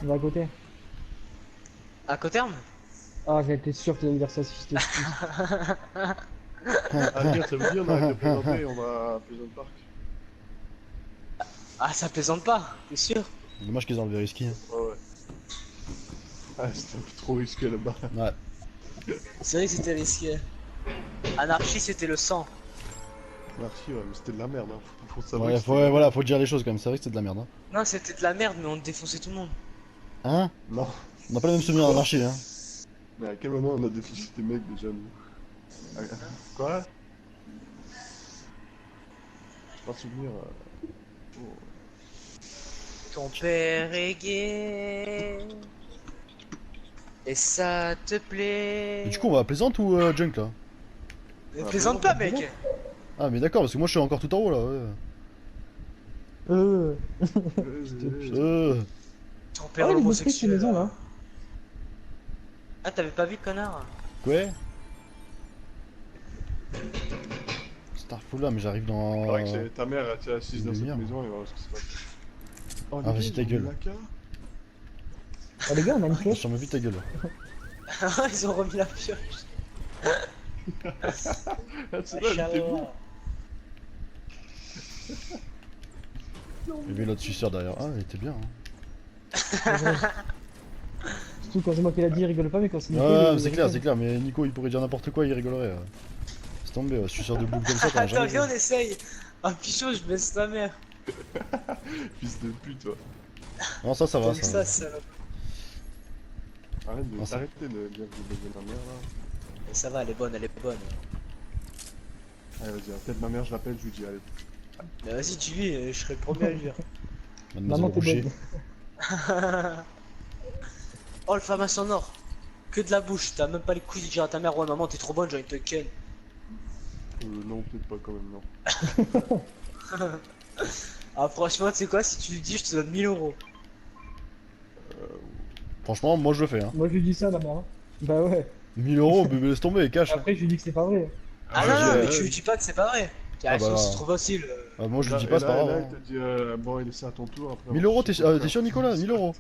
On va à côté. À Coterme? Ah, j'étais sûr que tu allais dire ça si j'étais. Ah bien, ça veut dire on arrête de plaisanter, on va à Pleasant Park. Ah, ça plaisante pas, t'es sûr? Dommage qu'ils ont enlevé Risky. Hein. Ouais, ouais. Ah, c'était un peu trop risqué là-bas. Ouais. C'est vrai que c'était risqué. Anarchie, c'était le sang. Merci, ouais, mais c'était de la merde, hein. Faut savoir Ouais, que faut, c'était de ouais, la voilà, merde. faut dire les choses quand même. C'est vrai que c'était de la merde. Hein. Non, c'était de la merde, mais on défonçait tout le monde. Hein? Non. On n'a pas les mêmes souvenirs d'anarchie, hein. Mais à quel moment on a défoncé des mecs déjà, nous? Ah, quoi? Pas souvenir. Oh. Ton père est gay. Et ça te plaît. Et du coup, on va à Plaisante ou Junk là? Mais plaisante pas, mec. Ah, mais d'accord, parce que moi je suis encore tout en haut là. Ouais. Euh. Euh. Ton Ah père ouais, il est détruit cette homosexuel. maison là. Ah, t'avais pas vu, connard? Quoi? Starfall là, mais j'arrive dans. Faudrait que ta mère était assise dans cette Lumière. maison et voir ce qui se passe. Oh, Ah, les vas-y, gars, ta ils ont gueule. mis la carte. Oh les gars, on a une Je flèche. t'en vu ta gueule. Ils ont remis la pioche. Ah, c'est là, elle était bon. Il y avait l'autre suceur derrière. Ah, il était bien. Hein. Surtout quand c'est moi qui l'a dit, il rigole pas, mais quand c'est Nico, Ouais, il c'est clair, rigole. c'est clair. Mais Nico, il pourrait dire n'importe quoi, il rigolerait. C'est tombé, suceur de boule comme ça, t'en as Attends, jamais viens, vu. on essaye. Ah, pichot, je baisse ta mère. Fils de pute, toi. Non, ça va, T'as ça vu va. ça, salope. Ah, ça- Arrêtez de dire que vous baisez ma mère là. Mais ça va, elle est bonne, elle est bonne. Allez, vas-y, peut-être ma mère, je l'appelle, je lui dis, allez. Mais vas-y, dis-lui, je serai le premier à lui dire. Mademoiselle Maman, t'es Roucher. bonne. Oh, le famasse en or. Que de la bouche, t'as même pas les couilles de dire à ta mère, ouais, maman, t'es trop bonne, j'ai envie de te ken. Non, peut-être pas quand même, non. Ah, franchement, tu sais quoi, si tu lui dis, je te donne 1000 euros. Franchement, moi je le fais. Hein. Moi je lui dis ça d'abord. Hein. Bah ouais. 1000 euros, bébé, laisse tomber, cash. Après je lui dis que c'est pas vrai. Ah, ouais, non, non, ouais, mais ouais. tu lui dis pas que c'est pas vrai. Ah, bah, C'est trop facile. Moi je le Là- dis pas, et c'est là- pas et grave. là, Hein. il t'a dit, bon, il est à ton tour. Après, 1000 on euros, sait t'es quoi faire. sûr, Nicolas? 1000 euros.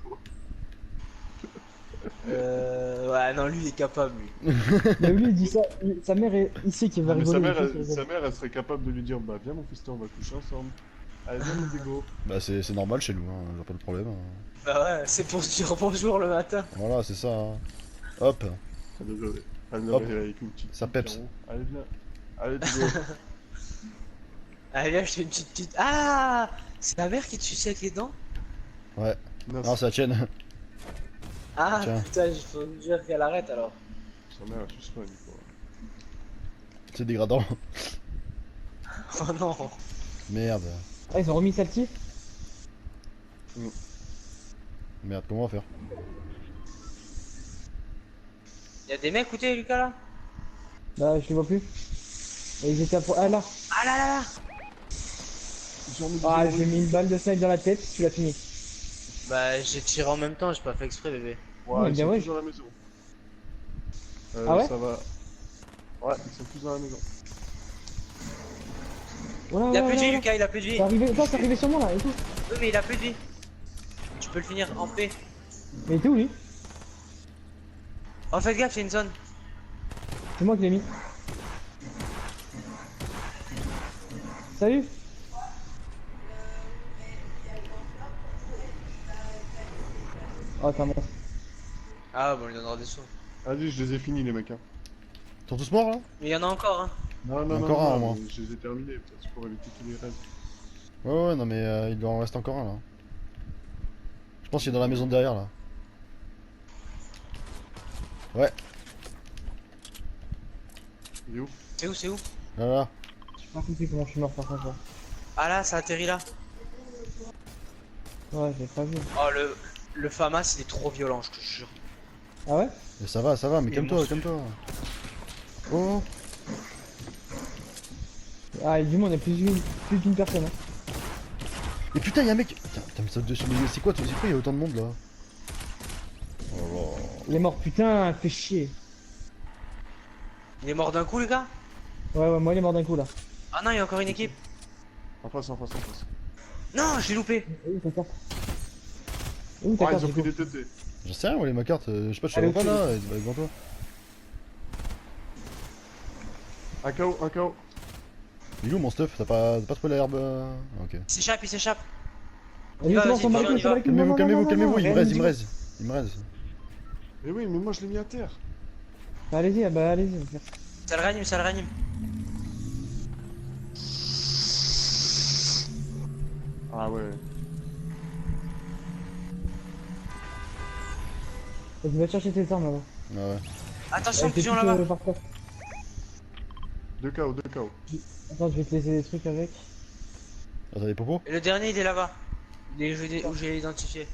Ouais, non, lui, il est capable, lui. Mais lui il dit ça, sa mère il sait qu'il va Mais rigoler. sa mère, il sait qu'il elle, rigole. sa mère, elle serait capable de lui dire, bah viens mon fiston, on va coucher ensemble. Allez, viens mon dégo. Bah, c'est normal chez nous, hein. J'ai pas de problème. Hein. Bah ouais, c'est pour se dire bonjour le matin. Voilà, c'est ça. Hein. Hop. Elle devrait Hop. avec une petite. Ça peps. carreau. Allez, viens. Allez, dégo. Allez, viens, je fais une petite. Ah, c'est ta mère qui te suce avec les dents? Ouais. Non, Non, c'est la tienne. Ah, Tiens. putain, il faut me dire qu'elle arrête alors. sa mère, elle suce pas, Nico. C'est dégradant. Oh non. Merde. Ah ils ont remis celle-ci. Merde, comment on va faire? Y'a des mecs, écoutez, Lucas là? Bah je les vois plus. Et ils étaient à... Ah là. Ah là là là! Ah j'ai mis une balle de snipe dans la tête, tu l'as fini. Bah, j'ai tiré en même temps, j'ai pas fait exprès, bébé. Ouais, ils bien sont ouais. tous dans la maison. Ah ouais Ça va. Ouais, ils sont tous dans la maison. Voilà, Il a voilà, plus de vie, voilà. Lucas, il a plus de vie. C'est arrivé, non, c'est arrivé sur moi là et tout. Oui, mais il a plus de vie. Tu peux le finir en paix. Mais il était où lui? Oh, faites gaffe, c'est une zone. C'est moi qui l'ai mis. Salut. Oh t'as mort. Ah, bon, il donnera des sous. Vas-y, je les ai finis, les mecs. Hein. Ils sont tous morts là? Mais il y en a encore, hein. Non, Il y a non, encore un, non, moi. mais je les ai terminés, peut-être pour éviter tous les restes. Ouais, non, mais il en reste encore un là. Je pense qu'il est dans la maison derrière là. Ouais, Il est où? C'est où, c'est où? là là. J'ai pas compris comment je suis mort par contre là. Ah là, ça atterrit là. Ouais j'ai pas vu. Oh, le FAMAS, il est trop violent, je te jure. Ah ouais? Mais ça va, mais Il est calme-toi, monstrueux. calme-toi. Oh, Ah et du monde, il y a plus d'une personne. Hein. et putain, y'a un mec. Putain, mais ça dessus, mais c'est quoi il y a autant de monde là? Oh Il est mort, putain, fait chier. Il est mort d'un coup, les gars? Ouais, moi il est mort d'un coup là. Ah non, il y a encore une équipe. En face, en face, en face. Non, j'ai loupé. Oui, t'as carte. Où ta Ah, carte ils ont du pris coup? des TT. J'en sais rien, moi, les ma carte, je sais pas, je te Allez, vois pas au-dessus. là, elle est devant toi. Un KO, un KO. Il est où mon stuff? T'as pas trouvé l'herbe Ok. Il s'échappe, il s'échappe. Allez, va, c'est bon, vas-y, on bat les on y couilles, on va. bat les couilles. Non, Calmez-vous, non, non, calmez-vous, non, calmez-vous, il me rien reste, du il me tout. reste. Il me reste. Mais oui, mais moi je l'ai mis à terre. Allez-y, ah bah allez-y. frère. Ça le réanime, ça le réanime. Ah ouais. Vas-y, va te chercher tes armes là-bas. Ah ouais. Attention, Avec tes pigeon trucs, là-bas. par terre. 2 KO, 2 KO. Attends, je vais te laisser des trucs avec. Ah, t'as des popos? Et le dernier, il est là-bas. Il est où j'ai identifié.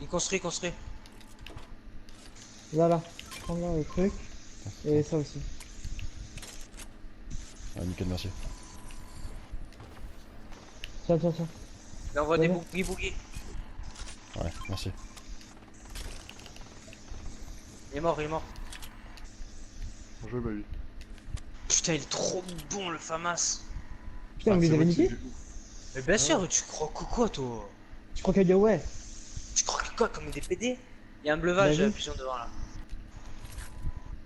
Il construit, construit. Là, là. Prends là les trucs. Et ça aussi. Ah, nickel, merci. Tiens, tiens, tiens. Il envoie des Ouais. boogies. Ouais, merci. Il est mort, il est mort. Bien joué, Baby. Putain, il est trop bon le FAMAS. Putain, Ah, vous les c'est avez vrai que niqués? Mais bien sûr, tu crois que quoi toi? Je crois qu'il y a ouais. Tu crois que quoi comme des PD? Il y a un bleuvage Bah oui. pigeon devant là.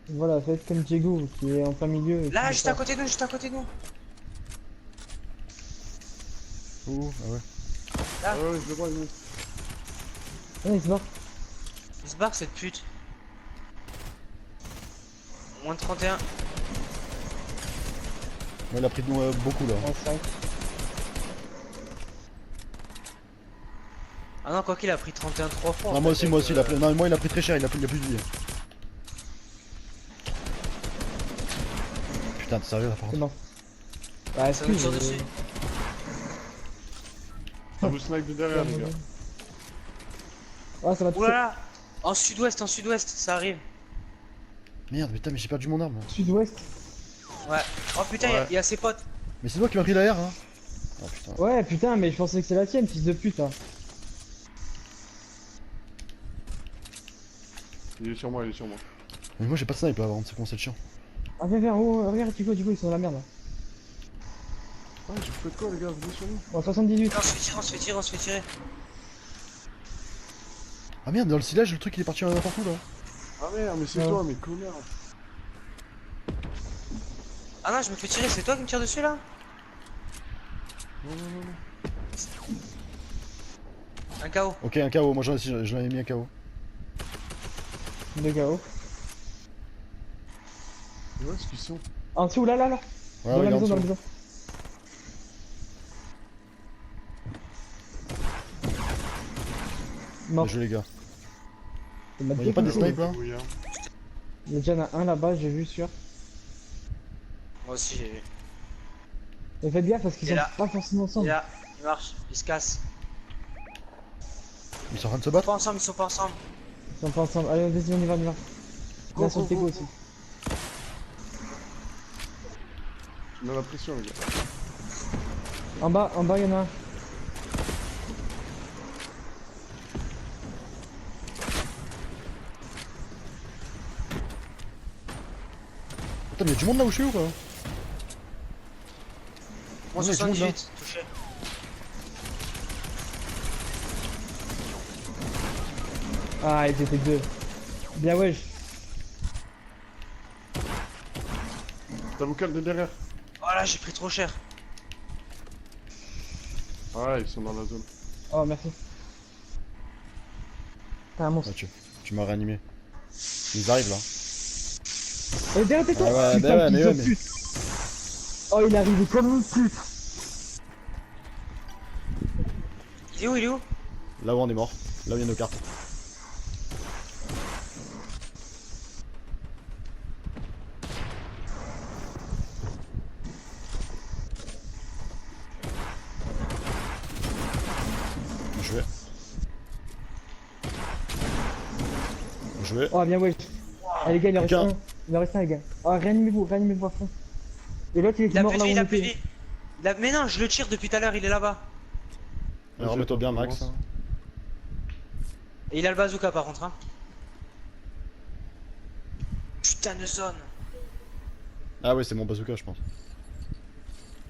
Voilà, faites comme Diego qui est en plein milieu. et Là, qui juste fait à côté de nous, juste à côté de nous. Ouh, ah ouais. Ah ouais, je le vois, il monte. ça. Ouais, il se barre. Il se barre cette pute. Moins de 31. Ouais, il a pris de nous beaucoup là. En 5. Ah non, quoi qu'il a pris 31 3 fois. en Non, moi fait, aussi, il a avec, pris. Non, moi il a pris très cher, il a plus de vie. Putain, t'es sérieux là par C'est contre? bon. Bah, Ça nous tire dessus. Ça vous snipe de derrière, les gars. Ah, ça va te Oulala. En sud-ouest, ça arrive. Merde, putain, mais j'ai perdu mon arme. Sud-ouest. Ouais. Oh putain, Ouais. il y a ses potes. Mais c'est toi qui m'as pris la R, hein? Oh putain. Ouais, putain, mais je pensais que c'est la tienne, fils de pute. Hein. Il est sur moi, il est sur moi. Mais moi j'ai pas de snipe là, avant, c'est con, c'est le chiant. Ah, viens, viens, oh, regarde, Tico, ils sont dans la merde là. Ah, j'ai fait quoi, les gars? Vous venez sur nous? Bon, 78. Non, on se fait tirer, on se fait tirer, on se fait tirer. Ah merde, dans le silage, le truc il est parti n'importe où là. Ah merde, mais c'est Ouais. toi, mais connard. Ah non, je me fais tirer, c'est toi qui me tire dessus là? Non, non, non, non. Un KO. Ok, un KO, moi j'en avais mis un KO. 2 KO. Mais où est-ce qu'ils sont? En dessous, là, là, là. Ouais, Dans la regarde maison, dans la dessous. maison. Mort. Bien joué les gars. Il m'a Y'a pas des défoncé. snipes là? Oui, hein. Il y a déjà un là-bas, j'ai vu sûr. Moi aussi j'ai vu. Mais faites gaffe parce qu'ils Et sont là. pas forcément Il est ensemble. là, il marche, il se casse. Ils sont en train de se Ils sont battre? pas ensemble, ils sont pas ensemble. Ils sont pas ensemble. Allez, vas-y, on y va, on y va. Go, Là, sur go, le Tego go, aussi. Je mets la pression, les gars. En bas, il y en a un. Putain, mais y'a du monde là où je suis ou quoi? Moins Ouais, tout le monde, 78, touché. Ah, ils étaient deux. Bien, wesh. T'as vous calme de derrière. Oh là, j'ai pris trop cher. Ah, ils sont dans la zone. Oh, merci. T'as un monstre. Ouais, tu m'as réanimé. Ils arrivent là. Et derrière, t'es toi. Ah ouais, Putain, bah ouais, fils mais de ouais, mais- pute. Oh, il est arrivé comme une pute. Il est où, il est où? Là où on est mort. Là où il y a nos cartes. Bien joué. Bien joué. Oh, bien, wesh. Allez, les gars, il en reste Aucun. un. Il en reste un, les gars. Oh, réanimez-vous à fond. Et l'autre, il Il était a mort plus là de où vie, il on a plus de était. vie. Mais non, je le tire depuis tout à l'heure, il est là-bas. Alors remets-toi bien, Max. Et il a le bazooka par contre, hein. Putain de zone. Ah ouais, c'est mon bazooka, je pense.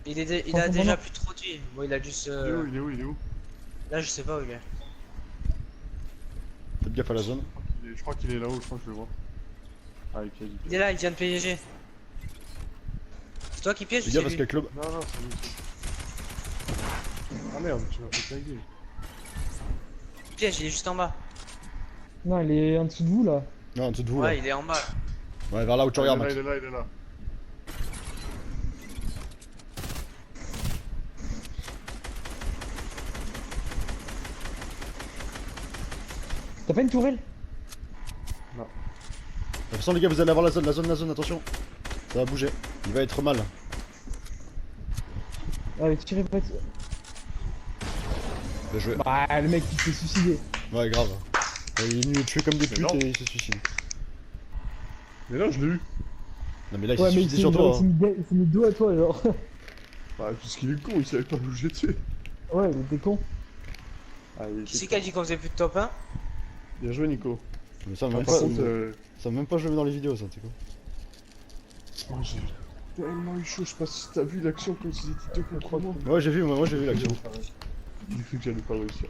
Il a Prends déjà ton plus trop de vie. Bon, il a juste. Il est où, il est où, il est où? Là, je sais pas où il est. faites gaffe à la zone. Je crois qu'il est là-haut, je crois que je le vois. Ah, ok, Il est là, il vient de piéger. C'est toi qui pièges ou Les c'est gars, parce lui? qu'avec le. Non, non, c'est lui. Ah merde, tu m'as fait taguer. Piège, il est juste en bas. Non, il est en dessous de vous là. Non, en dessous de vous là. Ouais, il est en bas. Ouais, vers là où tu regardes, Max. Il est là, il est là. T'as pas une tourelle? De toute façon, les gars, vous allez avoir la zone, attention. Ça va bouger. Il va être mal. Allez, tirez pas. Bien joué. Bah, le mec il s'est suicidé. Ouais, grave. Il est venu tuer comme des Mais putes non. et il se suicide. Mais là, je l'ai eu. Non, mais là, il s'est Ouais, mais suicidé sur toi. hein. il s'est mis dos à toi, genre. Bah, puisqu'il est con, il savait pas où j'étais. Ouais, il était con. Ah, il Qui c'est était qui a con. dit qu'on faisait plus de top 1? Bien joué, Nico. Mais ça, Par même pas, contre, ça même pas joué dans les vidéos, ça, tu sais quoi. oh, j'ai tellement eu chaud, je sais pas si t'as vu l'action comme s'ils étaient deux contre moi. Ouais, j'ai vu, moi j'ai vu l'action. J'ai cru que j'allais pas réussir.